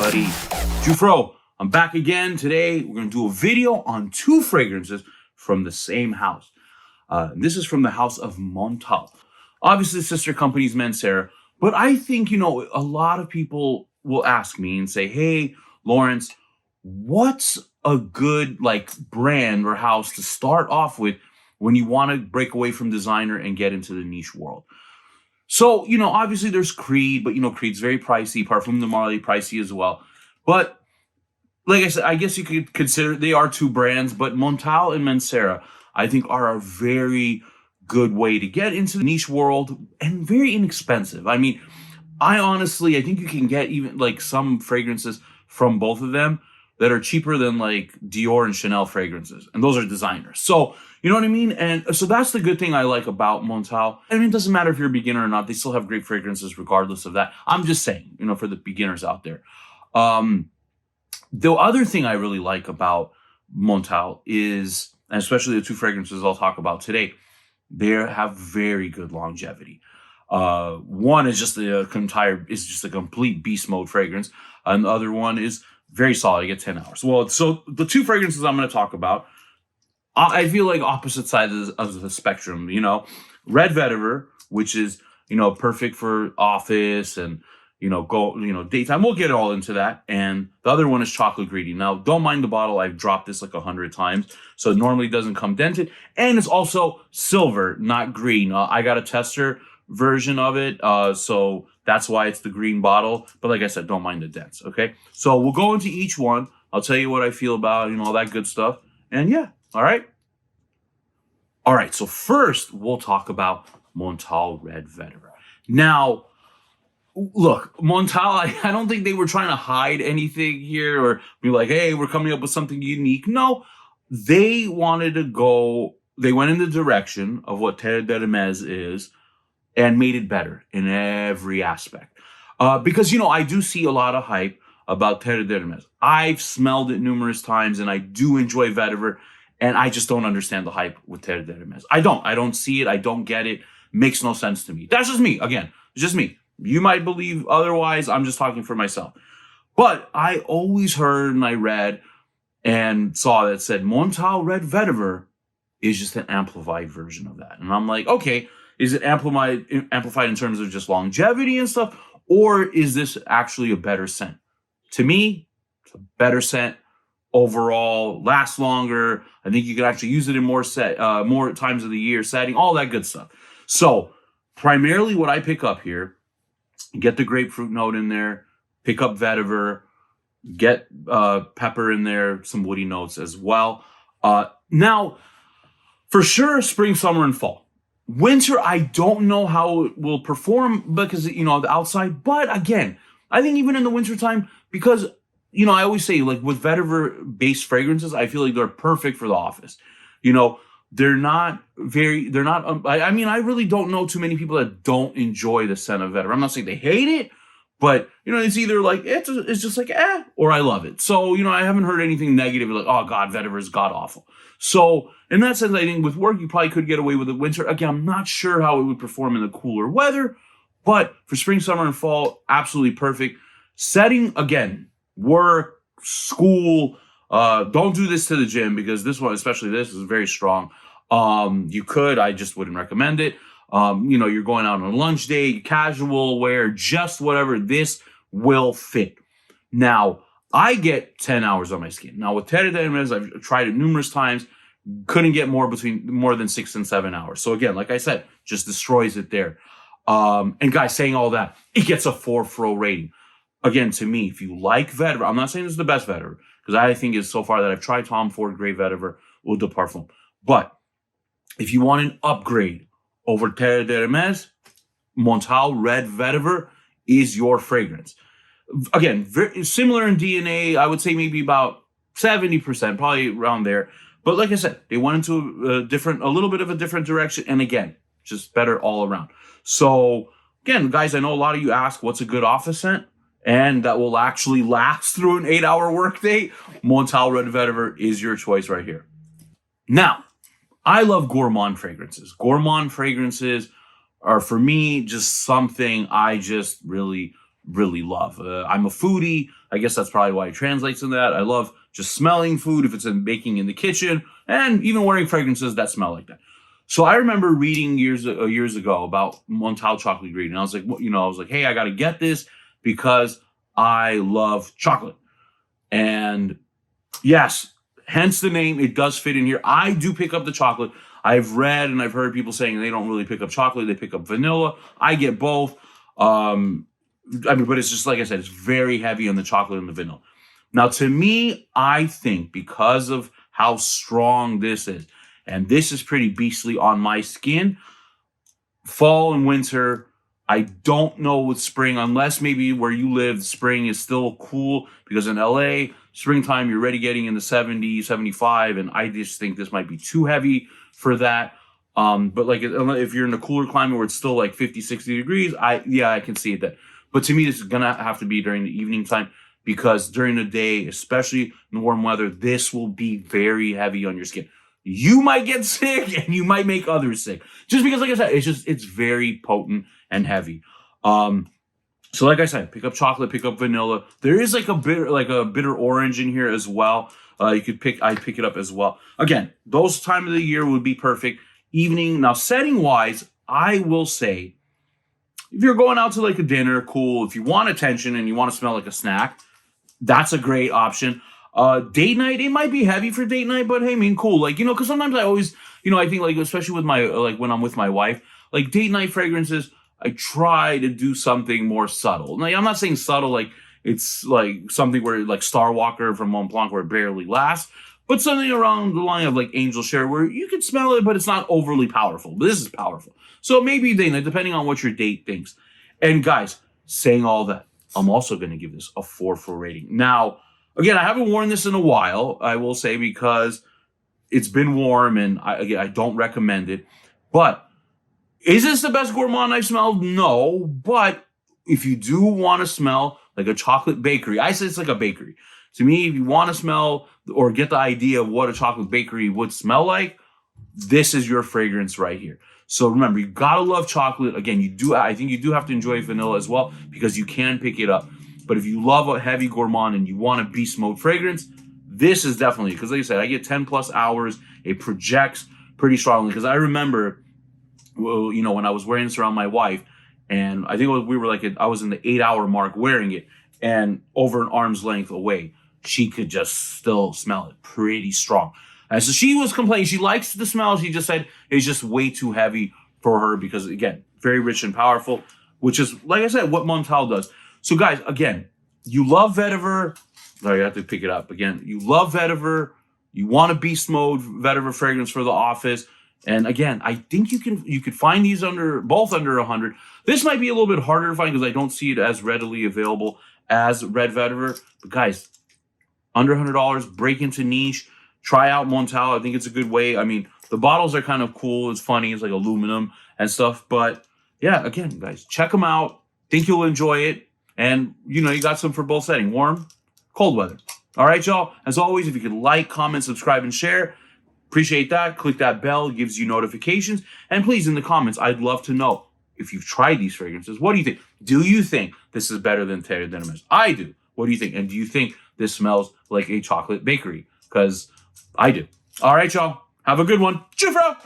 everybody? Jewfro, I'm back again. Today, we're going to do a video on 2 fragrances from the same house. This is from the house of Montale. Obviously, sister company's Mancera, but I think, a lot of people will ask me and say, hey, Lawrence, what's a good brand or house to start off with when you want to break away from designer and get into the niche world? So, obviously there's Creed, but, Creed's very pricey. Parfum de Marly, pricey as well. But, like I said, I guess you could consider they are 2 brands, but Montale and Mancera, I think, are a very good way to get into the niche world and very inexpensive. I mean, I think you can get even, some fragrances from both of them that are cheaper than, Dior and Chanel fragrances. And those are designers. So, you know what I mean? And so that's the good thing I like about Montale. I mean, it doesn't matter if you're a beginner or not. They still have great fragrances regardless of that. I'm just saying, for the beginners out there. The other thing I really like about Montale is, and especially the 2 fragrances I'll talk about today, they have very good longevity. One is just a complete beast mode fragrance, and the other one is very solid. You get 10 hours. Well, so the 2 fragrances I'm going to talk about, I feel like opposite sides of the spectrum. Red Vetiver, which is perfect for office and daytime. We'll get all into that. And the other one is Chocolate Greedy. Now, don't mind the bottle. I've dropped this 100 times, so it normally doesn't come dented. And it's also silver, not green. I got a tester version of it, so that's why it's the green bottle. But like I said, don't mind the dents, okay? So we'll go into each one. I'll tell you what I feel about, all that good stuff. And yeah, all right? All right, so first, we'll talk about Montale Red Vetiver. Now, look, Montale, I don't think they were trying to hide anything here or be like, hey, we're coming up with something unique. No, they wanted to go, they went in the direction of what Terre de Hermes is and made it better in every aspect. Because, I do see a lot of hype about Terre de Hermes. I've smelled it numerous times and I do enjoy Vetiver, and I just don't understand the hype with Terre de Hermes. I don't see it. I don't get it. Makes no sense to me. That's just me. Again, it's just me. You might believe otherwise. I'm just talking for myself. But I always heard and I read and saw that said Montale Red Vetiver is just an amplified version of that. And I'm like, okay, is it amplified in terms of just longevity and stuff? Or is this actually a better scent? To me, it's a better scent overall, lasts longer. I think you can actually use it in more times of the year setting, all that good stuff. So primarily what I pick up here, get the grapefruit note in there, pick up Vetiver, get pepper in there, some woody notes as well. Now, for sure, spring, summer, and fall. Winter, I don't know how it will perform because, the outside. But again, I think even in the wintertime, because, I always say, with Vetiver-based fragrances, I feel like they're perfect for the office. I really don't know too many people that don't enjoy the scent of Vetiver. I'm not saying they hate it, but, it's either it's just or I love it. So, I haven't heard anything negative oh God, Vetiver is god awful. So in that sense, I think with work, you probably could get away with the winter. Again, I'm not sure how it would perform in the cooler weather, but for spring, summer, and fall, absolutely perfect. Setting, again, work, school, don't do this to the gym because this one, especially this, is very strong. You could, I just wouldn't recommend it. You're going out on a lunch date, casual wear, just whatever, this will fit. Now, I get 10 hours on my skin. Now, with Terre de Hermes, I've tried it numerous times, couldn't get more than 6 and 7 hours. So again, like I said, just destroys it there. And guys, saying all that, it gets a 4 fro rating. Again, to me, if you like Vetiver, I'm not saying this is the best Vetiver, because I think is so far that I've tried Tom Ford Grey Vetiver, Eau de Parfum. But if you want an upgrade over Terre de Hermes, Montale Red Vetiver is your fragrance. Again, very similar in DNA, I would say maybe about 70%, probably around there. But like I said, they went into a little bit of a different direction. And again, just better all around. So again, guys, I know a lot of you ask, what's a good office scent? And that will actually last through an 8-hour workday. Montale Red Vetiver is your choice right here. Now, I love gourmand fragrances. Gourmand fragrances are, for me, just something I just really really love. I'm a foodie. I guess that's probably why it translates in that. I love just smelling food if it's in baking in the kitchen, and even wearing fragrances that smell like that. So I remember reading years ago about Montale chocolate ingredient. And I was like, I was like, hey, I got to get this because I love chocolate. And yes, hence the name. It does fit in here. I do pick up the chocolate. I've read and I've heard people saying they don't really pick up chocolate. They pick up vanilla. I get both. But it's just like I said, it's very heavy on the chocolate and the vanilla. Now, to me, I think because of how strong this is, and this is pretty beastly on my skin, fall and winter, I don't know with spring, unless maybe where you live, spring is still cool, because in LA, springtime, you're already getting in the 70s, 75, and I just think this might be too heavy for that. But like if you're in a cooler climate where it's still like 50, 60 degrees, I can see it then. But to me, this is gonna have to be during the evening time, because during the day, especially in warm weather, this will be very heavy on your skin. You might get sick and you might make others sick. Just because, like I said, it's very potent and heavy. So like I said, pick up chocolate, pick up vanilla. There is like a bitter orange in here as well. I pick it up as well. Again, those time of the year would be perfect. Evening. Now, setting wise, I will say, if you're going out to like a dinner, cool. If you want attention and you want to smell like a snack, that's a great option. Date night, it might be heavy for date night, but hey, I mean, cool. Like, because sometimes I always, I think like, especially with when I'm with my wife, like date night fragrances, I try to do something more subtle. Like, I'm not saying subtle, like it's like something where like Star Walker from Mont Blanc where it barely lasts, but something around the line of like Angel Share where you can smell it, but it's not overly powerful. But this is powerful. So maybe date night, depending on what your date thinks. And guys, saying all that, I'm also going to give this a 4 rating. Now, again, I haven't worn this in a while, I will say, because it's been warm and I don't recommend it. But is this the best gourmand I've smelled? No. But if you do want to smell like a chocolate bakery, I say it's like a bakery. To me, if you want to smell or get the idea of what a chocolate bakery would smell like, this is your fragrance right here. So remember, you gotta love chocolate. Again, I think you do have to enjoy vanilla as well, because you can pick it up. But if you love a heavy gourmand and you want a beast mode fragrance, this is definitely, because like I said, I get 10 plus hours. It projects pretty strongly. Because I remember, when I was wearing this around my wife, and I think I was in the 8-hour mark wearing it, and over an arm's length away, she could just still smell it pretty strong. And so she was complaining. She likes the smell. She just said it's just way too heavy for her because, again, very rich and powerful, which is, like I said, what Montale does. So, guys, again, you love Vetiver. Sorry, I have to pick it up again. You love Vetiver. You want a beast mode Vetiver fragrance for the office. And again, I think you could find these both under 100. This might be a little bit harder to find because I don't see it as readily available as Red Vetiver. But guys, under $100, break into niche. Try out Montale. I think it's a good way. I mean, the bottles are kind of cool. It's funny. It's like aluminum and stuff. But yeah, again, guys, check them out. Think you'll enjoy it. And, you got some for both settings. Warm, cold weather. All right, y'all. As always, if you could like, comment, subscribe, and share, appreciate that. Click that bell. It gives you notifications. And please, in the comments, I'd love to know if you've tried these fragrances. What do you think? Do you think this is better than Terre de Nîmes? I do. What do you think? And do you think this smells like a chocolate bakery? Because I do. All right, y'all. Have a good one. Jewfro!